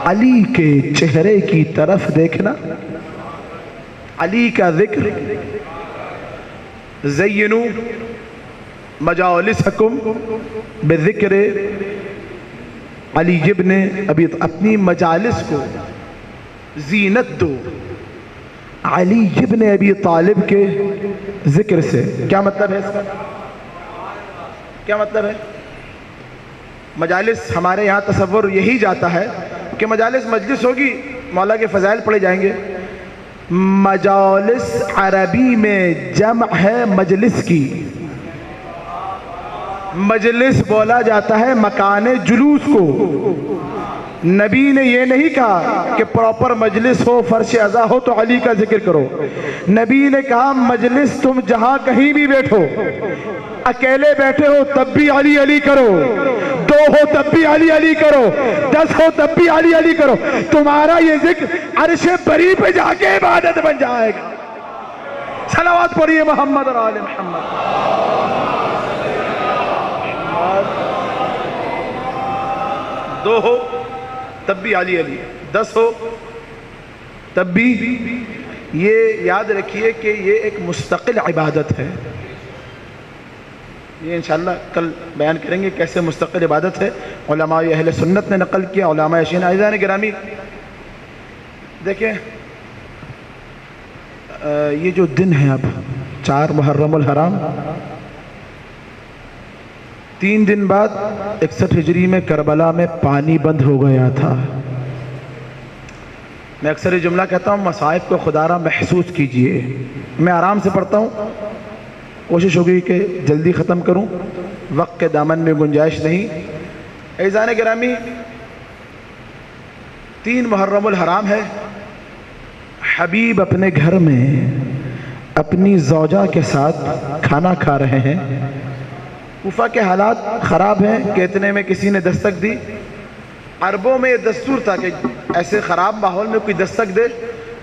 علی کے چہرے کی طرف دیکھنا، علی کا ذکر، زینو مجالسکم بذکر علی ابن ابی، اپنی مجالس کو زینت دو علی ابن ابی طالب کے ذکر سے۔ کیا مطلب ہے اس کا؟ کیا مطلب ہے؟ مجالس ہمارے یہاں تصور یہی جاتا ہے کہ مجالس مجلس ہوگی، مولا کے فضائل پڑھے جائیں گے۔ مجالس عربی میں جمع ہے مجلس کی، مجلس بولا جاتا ہے مکان جلوس کو۔ نبی نے یہ نہیں کہا کہ پراپر مجلس ہو، فرش عزا ہو تو علی کا ذکر کرو۔ نبی نے کہا مجلس تم جہاں کہیں بھی بیٹھو، اکیلے بیٹھے ہو تب بھی علی علی کرو، 2 ہو تب بھی علی علی کرو، 10 ہو تب بھی علی علی کرو، تمہارا یہ ذکر عرش بری پہ جا کے عبادت بن جائے گا۔ صلوات پڑھیے محمد اور آل محمد۔ 2 ہو تب بھی علی علی، 10 ہو تب بھی۔ یہ یاد رکھیے کہ یہ ایک مستقل عبادت ہے، یہ انشاءاللہ کل بیان کریں گے کیسے مستقل عبادت ہے۔ علماء اہل سنت نے نقل کیا، علماء شیعہ۔ عزیزان گرامی دیکھیں، یہ جو دن ہے اب 4 محرم الحرام، 3 دن بعد 61 ہجری میں کربلا میں پانی بند ہو گیا تھا۔ میں اکثر یہ جملہ کہتا ہوں، مصائب کو خدا را محسوس کیجئے۔ میں آرام سے پڑھتا ہوں، کوشش ہوگی کہ جلدی ختم کروں، وقت کے دامن میں گنجائش نہیں۔ عزیزان گرامی، 3 محرم الحرام ہے، حبیب اپنے گھر میں اپنی زوجہ کے ساتھ کھانا کھا رہے ہیں۔ کوفہ کے حالات خراب ہیں کہ اتنے میں کسی نے دستک دی۔ عربوں میں یہ دستور تھا کہ ایسے خراب ماحول میں کوئی دستک دے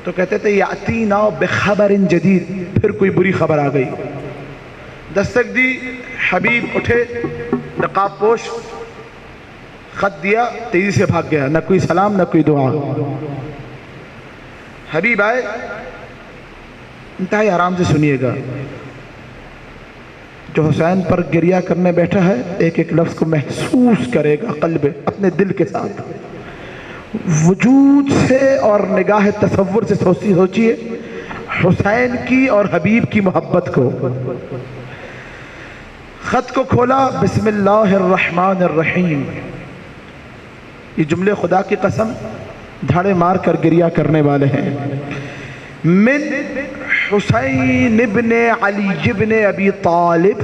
تو کہتے تھے یاتینا بخبر جدید، پھر کوئی بری خبر آ گئی۔ دستک دی، حبیب اٹھے، نقاب پوش، خط دیا، تیزی سے بھاگ گیا، نہ کوئی سلام نہ کوئی دعا۔ حبیب آئے، انتہائی آرام سے سنیے گا، جو حسین پر گریہ کرنے بیٹھا ہے ایک ایک لفظ کو محسوس کرے گا قلب، اپنے دل کے ساتھ، وجود سے اور نگاہ تصور سے سوچیے حسین کی اور حبیب کی محبت کو۔ خط کو کھولا، بسم اللہ الرحمن الرحیم، یہ جملے خدا کی قسم دھاڑے مار کر گریہ کرنے والے ہیں۔ من حسین ابن علی ابن ابی طالب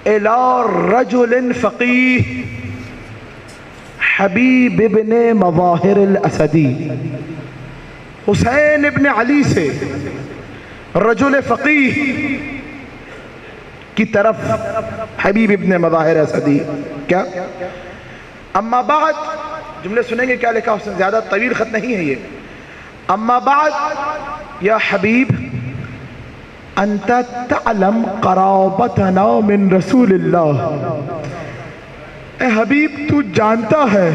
الى رجل فقیہ حبیب ابن مظاہر الاسدی۔ حسین ابن علی سے رجل فقیہ کی طرف حبیب ابن مظاہر اسدی۔ کیا؟ اما بعد، جملے سنیں گے کیا لکھا، زیادہ طویل خط نہیں ہے یہ۔ اما بعد یا حبیب انت تعلم قرابتنا من رسول اللہ، اے حبیب تو جانتا ہے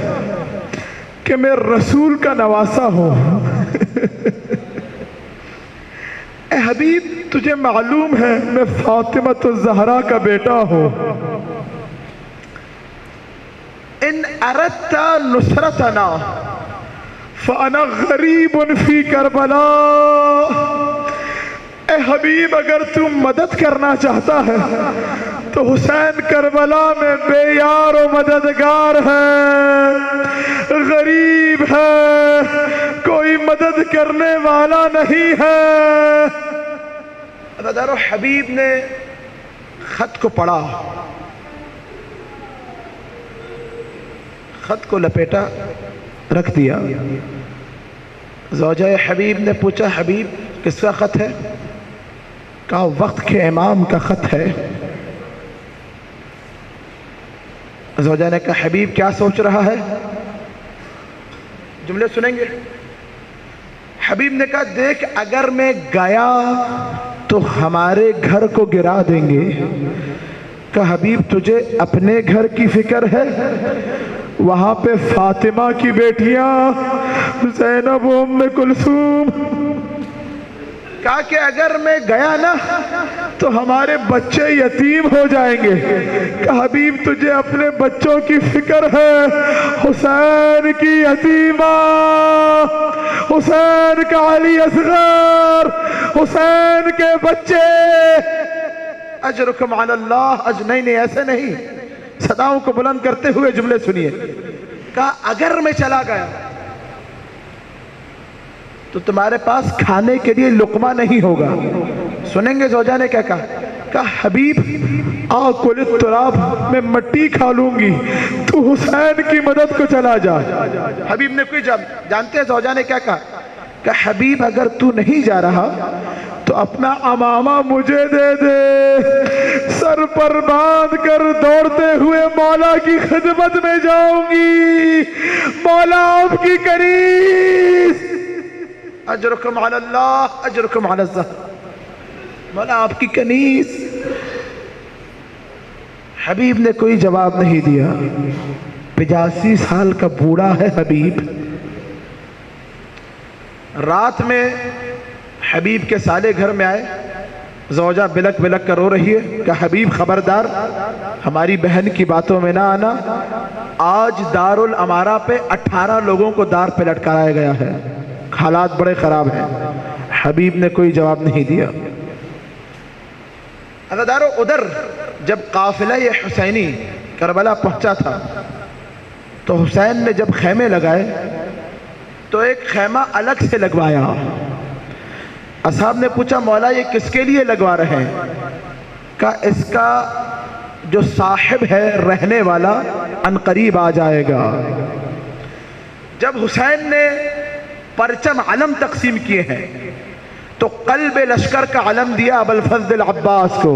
کہ میں رسول کا نواسا ہوں۔ اے حبیب تجھے معلوم ہے میں فاطمہ الزہرا کا بیٹا ہوں۔ ان اردت نصرتنا فانا غریب فی کربلا، اے حبیب اگر تم مدد کرنا چاہتا ہے تو حسین کربلا میں بے یار و مددگار ہے، غریب ہے، کوئی مدد کرنے والا نہیں ہے۔ ادارو حبیب نے خط کو پڑھا، خط کو لپیٹا، رکھ دیا۔ زوجہ حبیب نے پوچھا حبیب کس کا خط ہے؟ کہا وقت کے امام کا خط ہے۔ زوجہ نے کہا حبیب کیا سوچ رہا ہے؟ جملے سنیں گے۔ حبیب نے کہا دیکھ اگر میں گیا تو ہمارے گھر کو گرا دیں گے۔ کہا حبیب تجھے اپنے گھر کی فکر ہے؟ وہاں پہ فاطمہ کی بیٹیاں زینب و ام کلثوم، کہا کہ اگر میں گیا نا تو ہمارے بچے یتیم ہو جائیں گے۔ کہ حبیب تجھے اپنے بچوں کی فکر ہے، حسین کی یتیمہ، حسین کا علی اصغر، حسین کے بچے، اجرکم علی اللہ نہیں ایسے نہیں، صداؤں کو بلند کرتے ہوئے جملے سنیے۔ کہا اگر میں چلا گیا تو تمہارے پاس کھانے کے لیے لقمہ نہیں ہوگا۔ سنیں گے زوجہ نے کیا کہا؟ کہا حبیب آکل التراب، میں مٹی کھا لوں گی، تو حسین کی مدد کو چلا جا۔ حبیب نے کوئی جانتے ہیں زوجہ نے کیا کہا؟ کہ حبیب اگر تو نہیں جا رہا تو اپنا امامہ مجھے دے دے، سر پر باندھ کر دوڑتے ہوئے مولا کی خدمت میں جاؤں گی، مولا آپ کی کنیز، اجرکم علی اللہ اجرکم علی الزہر، مولا آپ کی کنیز۔ حبیب نے کوئی جواب نہیں دیا۔ 85 سال کا بوڑھا ہے حبیب۔ رات میں حبیب کے سالے گھر میں آئے، زوجہ بلک بلک کر رو رہی ہے کہ حبیب خبردار ہماری بہن کی باتوں میں نہ آنا، آج دار الامارہ پہ 18 لوگوں کو دار پہ لٹکایا گیا ہے، حالات بڑے خراب ہیں۔ حبیب نے کوئی جواب نہیں دیا۔ عزادارو ادھر جب قافلہ حسینی کربلا پہنچا تھا تو حسین نے جب خیمے لگائے تو ایک خیمہ الگ سے لگوایا۔ اصحاب نے پوچھا مولا یہ کس کے لیے لگوا رہے ہیں؟ کہا اس کا جو صاحب ہے رہنے والا عنقریب آ جائے گا۔ جب حسین نے پرچم علم تقسیم کیے ہیں تو قلب لشکر کا علم دیا ابوالفضل العباس کو،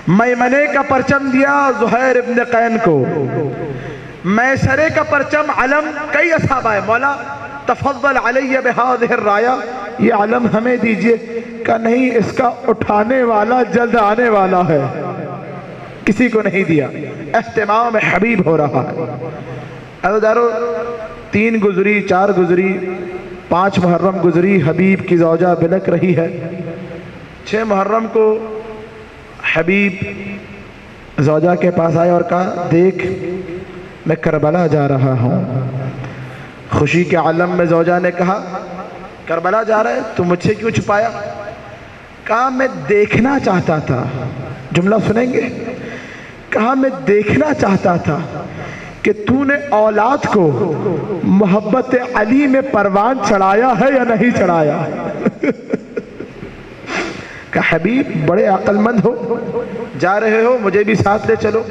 میمنے کا پرچم دیا زہیر ابن قین کو، میسرے کا پرچم علم کئی اصحاب آئے، مولا تفضل علی بہذہ الرایا، یہ علم ہمیں دیجئے۔ کہ نہیں اس کا اٹھانے والا جلد آنے والا ہے، کسی کو نہیں دیا۔ اہتمام حبیب ہو رہا ہے۔ عزادارو 3 گزری، 4 گزری، 5 محرم گزری، حبیب کی زوجہ بلک رہی ہے۔ 6 محرم کو حبیب زوجہ کے پاس آئے اور کہا دیکھ میں کربلا جا رہا ہوں۔ خوشی کے عالم میں زوجہ نے کہا کربلا جا رہا ہے تو مجھ سے کیوں چھپایا؟ کہا میں دیکھنا چاہتا تھا، جملہ سنیں گے، کہا میں دیکھنا چاہتا تھا کہ تو نے اولاد کو محبت علی میں پروان چڑھایا ہے یا نہیں چڑھایا۔ کہ حبیب بڑے عقل مند ہو، جا رہے ہو مجھے بھی ساتھ لے چلو۔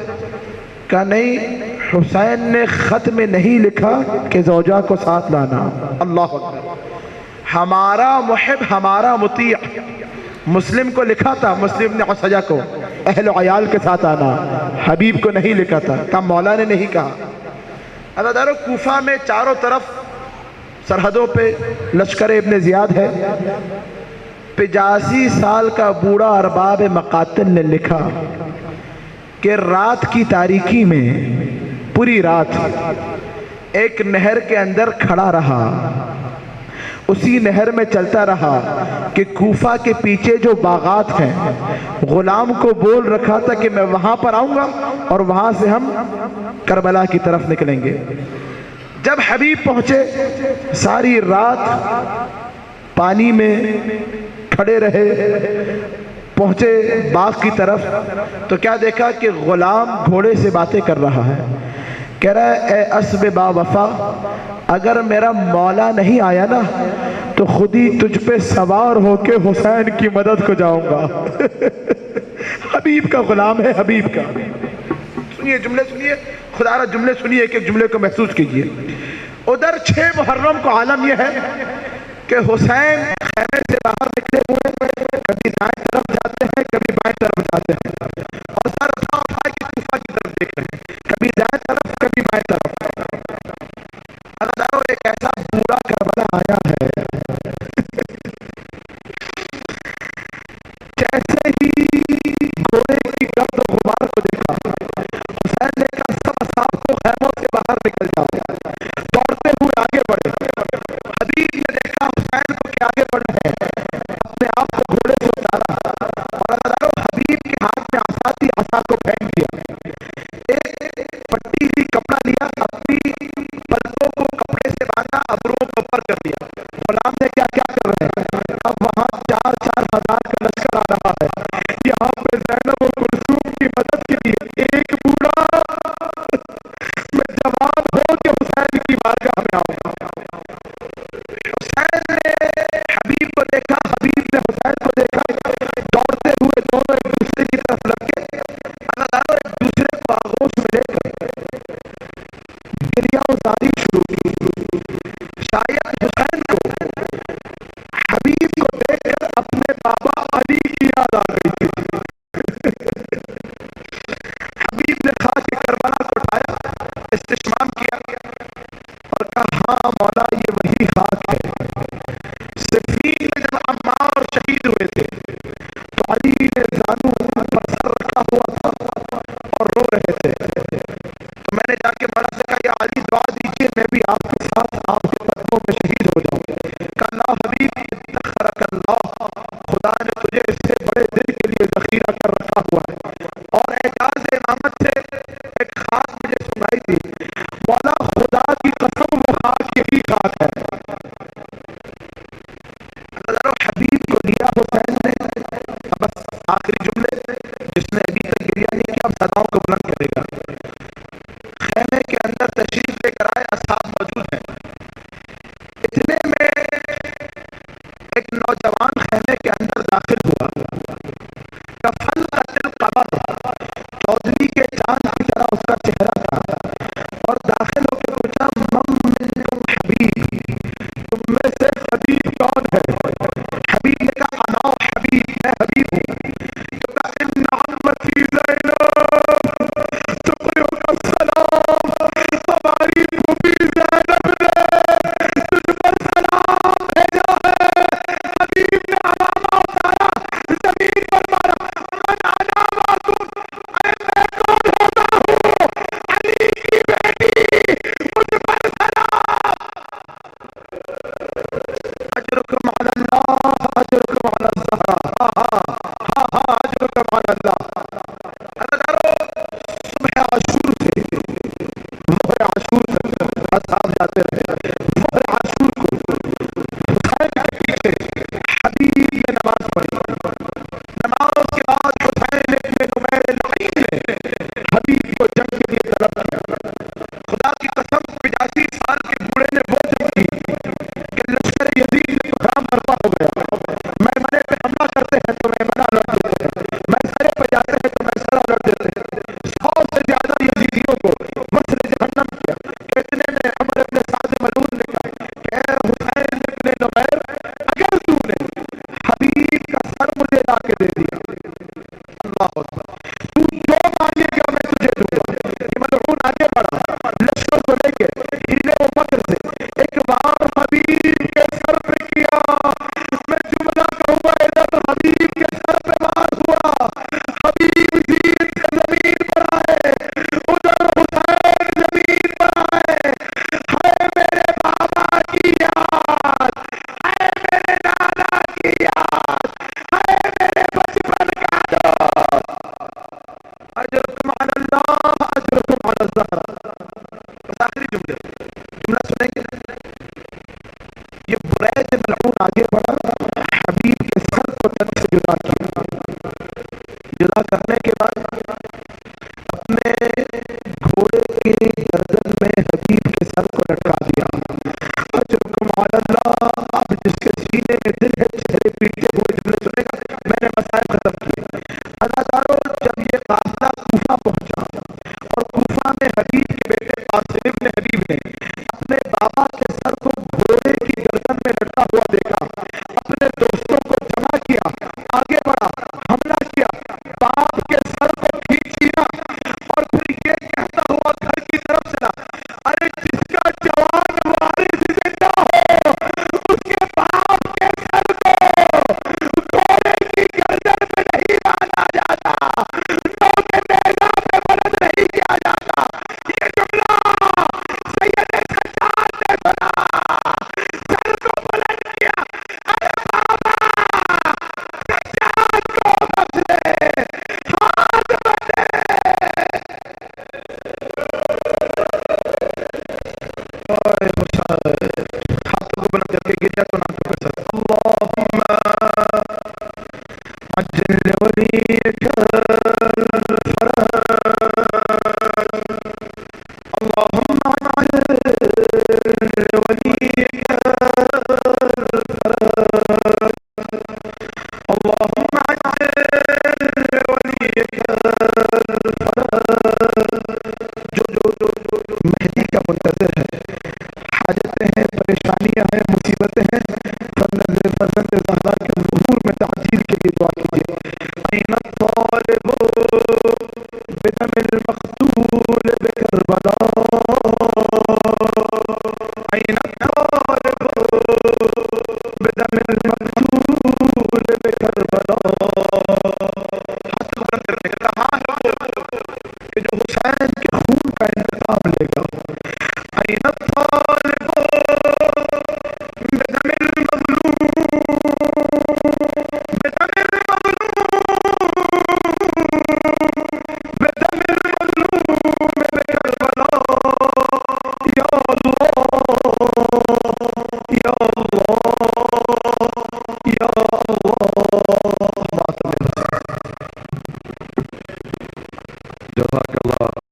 کہ نہیں حسین نے خط میں نہیں لکھا کہ زوجہ کو ساتھ لانا۔ اللہ اکبر، ہمارا محب ہمارا مطیع، مسلم کو لکھا تھا، مسلم نے عسجہ کو اہل و عیال کے ساتھ آنا، حبیب کو نہیں لکھا تھا، کہا مولا نے نہیں کہا۔ عزادارو کوفہ میں چاروں طرف سرحدوں پہ لشکر ابن زیاد ہے۔ 85 سال کا بوڑھا ارباب مقاتل نے لکھا کہ رات کی تاریکی میں پوری رات ایک نہر کے اندر کھڑا رہا، اسی نہر میں چلتا رہا کہ کوفہ کے پیچھے جو باغات ہیں غلام کو بول رکھا تھا کہ میں وہاں پر آؤں گا اور وہاں سے ہم کربلا کی طرف نکلیں گے۔ جب حبیب پہنچے ساری رات پانی میں کھڑے رہے، پہنچے باغ کی طرف تو کیا دیکھا کہ غلام گھوڑے سے باتیں کر رہا ہے، کہہ رہا ہے اے اسب با وفا، اگر میرا مولا نہیں آیا نا تو خود ہی تجھ پہ سوار ہو کے حسین کی مدد کو جاؤں گا۔ حبیب کا غلام ہے، حبیب کا۔ سنیے جملے سنیے، خدا را جملے سنیے، ایک ایک جملے کو محسوس کیجئے۔ ادھر 6 محرم کو عالم یہ ہے کہ حسین خیمے سے باہر نکلے ہوئے، کبھی دائیں طرف جاتے ہیں کبھی بائیں طرف جاتے ہیں، اور سر اٹھا اٹھا کے کوفہ کی طرف دیکھ رہے ہیں، کبھی دائیں طرف کبھی بائیں طرف۔ عزادارو ایک ایسا بوڑھا کربلا آیا ہے، جیسے ہی گھوڑے کی گرد و غبار کو دیکھا، حسین نے کہا سب اصحاب کو خیمہ ہاں مولا یہ وہی خاک ہے۔ صفین میں جب عمار شہید ہوئے تھے تو علی نے زانو پر سر رکھا ہوا تھا اور رو رہے تھے، تو میں نے جا کے مولا سے کہا یا علی دعا دیجیے میں بھی آپ کے ساتھ آپ کے قدموں میں شہید ہو جاؤں۔ کہا اللہ حبیب ادخرک اللہ، خدا نے تجھے اس سے بڑے دن کے لیے ذخیرہ کر رکھا ہوا ہے۔ اور اعجاز امامت سے ایک خاک مجھے سنائی تھی، مولا خدا کی قسم وہ خاک یہی خاک ہے۔ ہزاروں حبیب کو دیا حسین نے۔ اب بس آخری جملے، جس نے ابھی تک گریہ نہیں کیا اب صداؤں کو بلند کرے گا۔ خیمے کے اندر تشریف لے کر آئے، اصحاب موجود ہیں، اتنے میں ایک نوجوان خیمے کے اندر داخل ہوا، کفن قتل قمر، چودھری کے چاند کی طرح اس کا چہرہ تھا، اور داخل ہو کے پوچھا من منکم حبیب، تم میں سے حبیب کون ہے؟ حبیب نے کہا انا حبیب، میں حبیب ہوں۔ تو کہا ان عمتی زینب تقرئک السلام، ہماری پھوپھی زینب نے تجھ پر سلام بھیجا ہے۔ حبیب نے علامہ اتارا، زمین پر مارا، من انا معکم، اے میں کون ہوتا ہوں؟ علی کی بیٹی، مجھ پر سلام۔ اجرکم علی اللہ، اجرکم علی الزہرا، ہاں ہاں ہاں ہاں اجرکم علی اللہ۔ عزیزانو، صبح عاشور سے ظہر عاشور تک اصحاب جاتے رہے۔ ظہر عاشور کو حسین کے پیچھے حبیب نے نماز پڑھی، نماز کے بعد حسین ابن نمیر لعین نے حبیب کو جنگ کے لیے طلب کیا۔ خدا کی قسم 85 سال کے بوڑھے نے وہ جنگ کی کہ لشکر یزید میں بحرام برپا ہو گیا۔ میمنے پہ حملہ کرتے ہیں تو میمنہ لڑ دیتے ہیں، میسرے پہ جاتے ہیں تو میسرہ لڑ دیتے ہیں، 100 سے زیادہ یزیدیوں کو وصل جہنم کیا۔ اتنے میں عمر ابن سعد ملعون نے کہا کہ اے حسین ابن نمیر، اگر تو نے حبیب کا سر مجھے لا کے دے دیا، اللہ اکبر، تو جو مانگے گا میں تجھے دوں گا۔ یہ ملعون آگے بڑھا لشکر کو لے کے ہیلے و مکر سے ایک بار حبیب کے سر پہ کیا، میں جملہ کہوں گا ادھر حبیب کے سر پہ وار ہوا، حبیب زین سے زمین پر آئے، ادھر حسین زمین پر آئے۔ ہائے میرے بابا کی یاد، ہائے میرے نانا کی یاد، ہائے میرے بچپن کا دوست، اجرکم علی اللہ، اجرکم علی الزہرا۔ بس آخری جملہ سنیں گے۔ یہ برید ملعون آگے بڑھا، حبیب کے سر کو تن سے جدا کیا، جدا کر